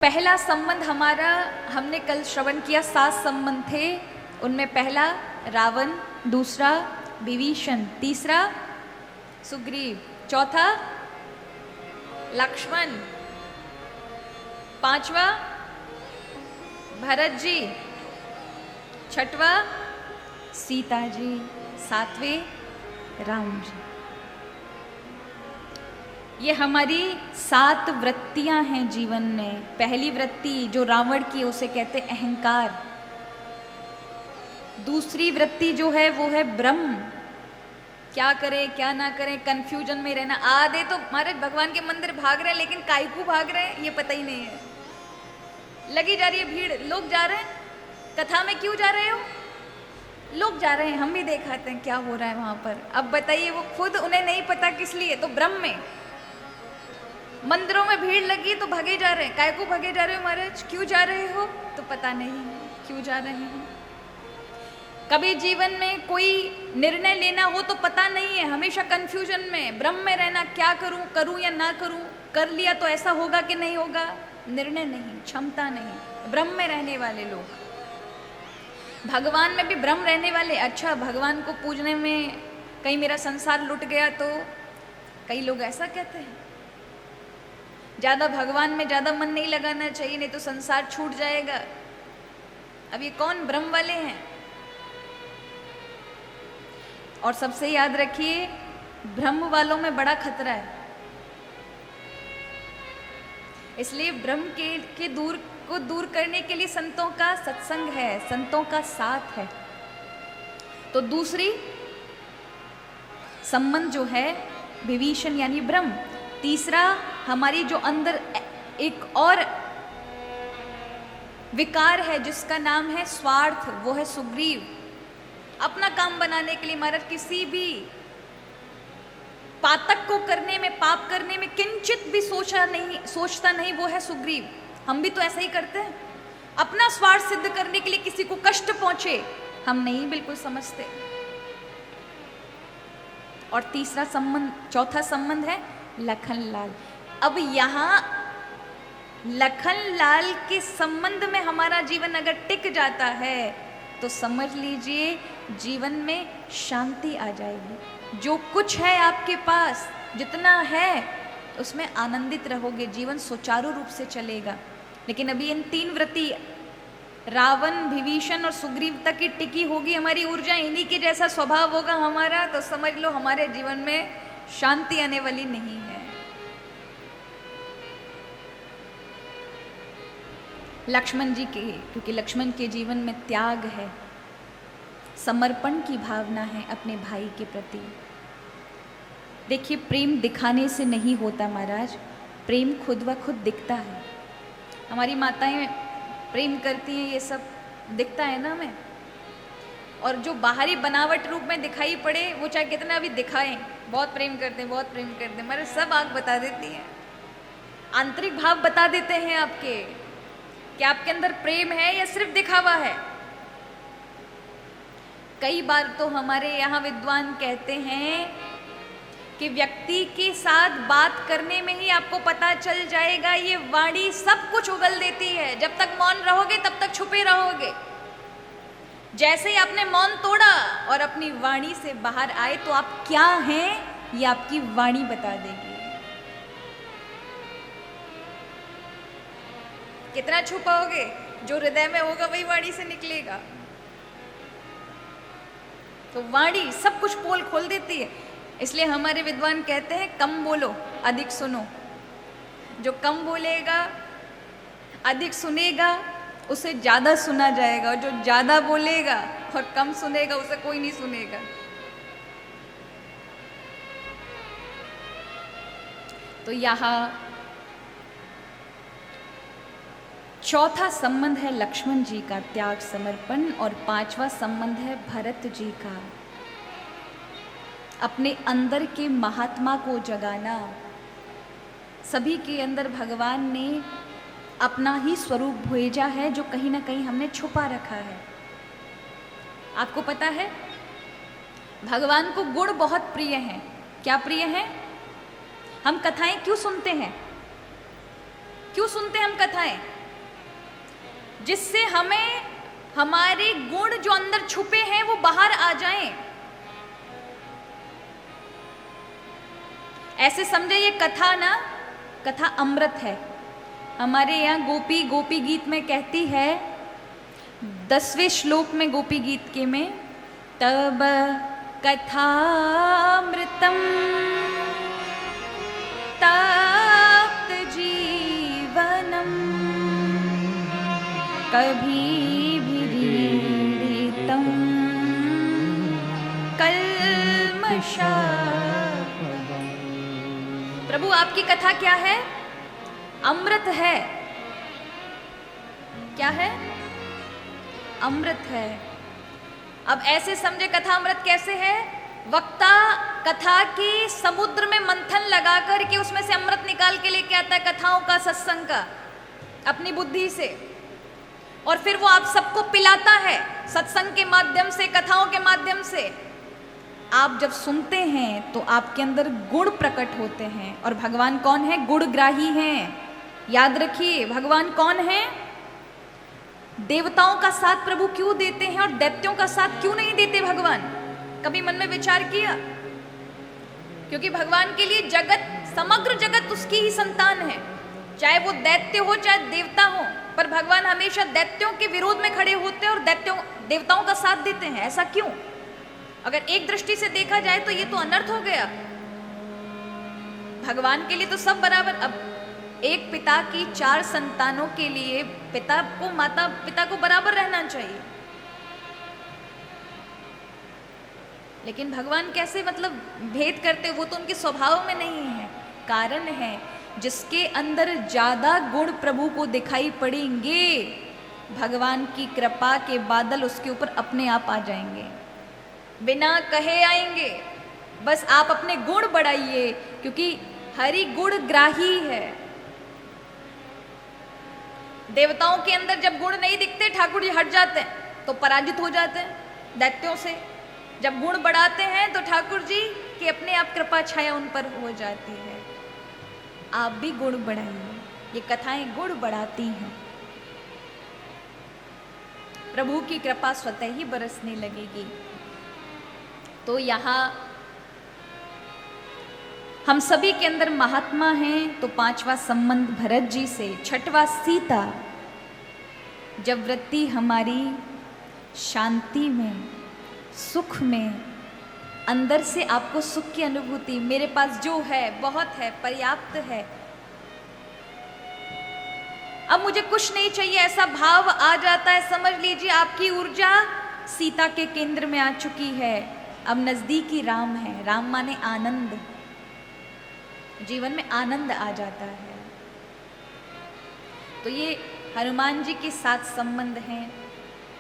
पहला संबंध हमारा, हमने कल श्रवण किया 7 संबंध थे। उनमें पहला रावण, दूसरा विभीषण, तीसरा सुग्रीव, चौथा लक्ष्मण, पांचवा भरत जी, छठवा सीता जी, सातवें राम जी। ये हमारी 7 वृत्तियां हैं जीवन में। पहली वृत्ति जो रावण की, उसे कहते अहंकार। दूसरी वृत्ति जो है वो है ब्रह्म। क्या करें क्या ना करें, कंफ्यूजन में रहना। आधे तो महाराज भगवान के मंदिर भाग रहे हैं, लेकिन काय को भाग रहे हैं ये पता ही नहीं है। लगी जा रही है भीड़, लोग जा रहे हैं। कथा में क्यों जा रहे हो? लोग जा रहे हैं, हम भी देख आते हैं क्या हो रहा है वहां पर। अब बताइए, वो खुद उन्हें नहीं पता किस लिए। तो ब्रह्म में, मंदिरों में भीड़ लगी तो भागे जा रहे हैं। काय को भागे जा रहे हो महाराज? क्यों जा रहे हो? तो पता नहीं क्यों जा रहे हैं। कभी जीवन में कोई निर्णय लेना हो तो पता नहीं है, हमेशा कंफ्यूजन में, ब्रह्म में रहना। क्या करूं, करूं या ना करूं, कर लिया तो ऐसा होगा कि नहीं होगा, निर्णय नहीं, क्षमता नहीं। ब्रह्म में रहने वाले लोग, भगवान में भी ब्रह्म रहने वाले। अच्छा, भगवान को पूजने में कहीं मेरा संसार लुट गया तो कई लोग ऐसा कहते हैं, ज्यादा भगवान में ज्यादा मन नहीं लगाना चाहिए, नहीं तो संसार छूट जाएगा। अब ये कौन ब्रह्म वाले हैं? और सबसे याद रखिए, ब्रह्म वालों में बड़ा खतरा है। इसलिए ब्रह्म के दूर करने के लिए संतों का सत्संग है, संतों का साथ है। तो दूसरी संबंध जो है विभीषण यानी ब्रह्म। तीसरा हमारी जो अंदर एक और विकार है जिसका नाम है स्वार्थ, वो है सुग्रीव। अपना काम बनाने के लिए महाराज किसी भी पातक को करने में, पाप करने में किंचित भी सोचता नहीं, वो है सुग्रीव। हम भी तो ऐसा ही करते हैं, अपना स्वार्थ सिद्ध करने के लिए किसी को कष्ट पहुंचे हम नहीं बिल्कुल समझते। और तीसरा संबंध, चौथा संबंध है लखनलाल। अब यहां लखनलाल के संबंध में हमारा जीवन अगर टिक जाता है तो समझ लीजिए जीवन में शांति आ जाएगी। जो कुछ है आपके पास, जितना है उसमें आनंदित रहोगे, जीवन सुचारू रूप से चलेगा। लेकिन अभी इन 3 वृत्ति रावण, विभीषण और सुग्रीव तक की टिकी होगी हमारी ऊर्जा, इन्हीं के जैसा स्वभाव होगा हमारा, तो समझ लो हमारे जीवन में शांति आने वाली नहीं है। लक्ष्मण जी के, क्योंकि लक्ष्मण के जीवन में त्याग है, समर्पण की भावना है अपने भाई के प्रति। देखिए, प्रेम दिखाने से नहीं होता महाराज, प्रेम खुद व खुद दिखता है। हमारी माताएं प्रेम करती हैं, ये सब दिखता है ना हमें। और जो बाहरी बनावट रूप में दिखाई पड़े, वो चाहे कितना भी दिखाएं, बहुत प्रेम करते हैं, बहुत प्रेम करते हैं, हमारे सब आंख बता देती हैं, आंतरिक भाव बता देते हैं आपके कि आपके अंदर प्रेम है या सिर्फ दिखावा है। कई बार तो हमारे यहाँ विद्वान कहते हैं कि व्यक्ति के साथ बात करने में ही आपको पता चल जाएगा, ये वाणी सब कुछ उगल देती है। जब तक मौन रहोगे तब तक छुपे रहोगे। जैसे ही आपने मौन तोड़ा और अपनी वाणी से बाहर आए तो आप क्या हैं ये आपकी वाणी बता देगी। कितना छुपाओगे, जो हृदय में होगा वही वाणी से निकलेगा। तो वाणी सब कुछ पोल खोल देती है। इसलिए हमारे विद्वान कहते हैं कम बोलो, अधिक सुनो। जो कम बोलेगा, अधिक सुनेगा, उसे ज्यादा सुना जाएगा। और जो ज्यादा बोलेगा और कम सुनेगा, उसे कोई नहीं सुनेगा। तो यहाँ चौथा संबंध है लक्ष्मण जी का, त्याग समर्पण। और 5वां संबंध है भरत जी का, अपने अंदर के महात्मा को जगाना। सभी के अंदर भगवान ने अपना ही स्वरूप भेजा है, जो कहीं ना कहीं हमने छुपा रखा है। आपको पता है, भगवान को गुण बहुत प्रिय हैं। क्या प्रिय हैं? हम कथाएं क्यों सुनते हैं? क्यों सुनते हैं हम कथाएं? जिससे हमें हमारे गुण जो अंदर छुपे हैं वो बाहर आ जाएं। ऐसे समझे ये कथा ना, कथा अमृत है। हमारे यहाँ गोपी गोपी गीत में कहती है, 10वें श्लोक में गोपी गीत के में, तब कथामृतम तप्त जीवनम कभी विरीडितम कल्मषा। प्रभु आपकी कथा क्या है? अमृत है। क्या है? अमृत है। अब ऐसे समझे कथा अमृत कैसे है? वक्ता कथा के समुद्र में मंथन लगा कर के उसमें से अमृत निकाल के लेके आता है, कथाओं का, सत्संग का, अपनी बुद्धि से, और फिर वो आप सबको पिलाता है सत्संग के माध्यम से, कथाओं के माध्यम से। आप जब सुनते हैं तो आपके अंदर गुण प्रकट होते हैं, और भगवान कौन है? गुणग्राही हैं। याद रखिए, भगवान कौन है? देवताओं का साथ प्रभु क्यों देते हैं और दैत्यों का साथ क्यों नहीं देते भगवान? कभी मन में विचार किया? क्योंकि भगवान के लिए जगत, समग्र जगत उसकी ही संतान है, चाहे वो दैत्य हो चाहे देवता हो, पर भगवान हमेशा दैत्यों के विरोध में खड़े होते हैं और देवताओं का साथ देते हैं। ऐसा क्यों? अगर एक दृष्टि से देखा जाए तो ये तो अनर्थ हो गया। भगवान के लिए तो सब बराबर। अब एक पिता की 4 संतानों के लिए पिता को, माता पिता को बराबर रहना चाहिए, लेकिन भगवान कैसे मतलब भेद करते? वो तो उनके स्वभाव में नहीं है। कारण है, जिसके अंदर ज्यादा गुण प्रभु को दिखाई पड़ेंगे, भगवान की कृपा के बादल उसके ऊपर अपने आप आ जाएंगे, बिना कहे आएंगे। बस आप अपने गुण बढ़ाइए, क्योंकि हरि गुण ग्राही है। देवताओं के अंदर जब गुण नहीं दिखते, ठाकुर जी हट जाते हैं तो पराजित हो जाते हैं दैत्यों से। जब गुण बढ़ाते हैं तो ठाकुर जी की अपने आप कृपा छाया उन पर हो जाती है। आप भी गुण बढ़ाइए, ये कथाएं गुण बढ़ाती हैं। प्रभु की कृपा स्वतः ही बरसने लगेगी। तो यहाँ हम सभी के अंदर महात्मा हैं, तो 5वां संबंध भरत जी से, 6वां सीता। जब वृत्ति हमारी शांति में, सुख में, अंदर से आपको सुख की अनुभूति, मेरे पास जो है बहुत है, पर्याप्त है, अब मुझे कुछ नहीं चाहिए, ऐसा भाव आ जाता है, समझ लीजिए आपकी ऊर्जा सीता के केंद्र में आ चुकी है। अब नजदीकी राम है। राम माने आनंद, जीवन में आनंद आ जाता है। तो ये हनुमान जी के साथ संबंध हैं।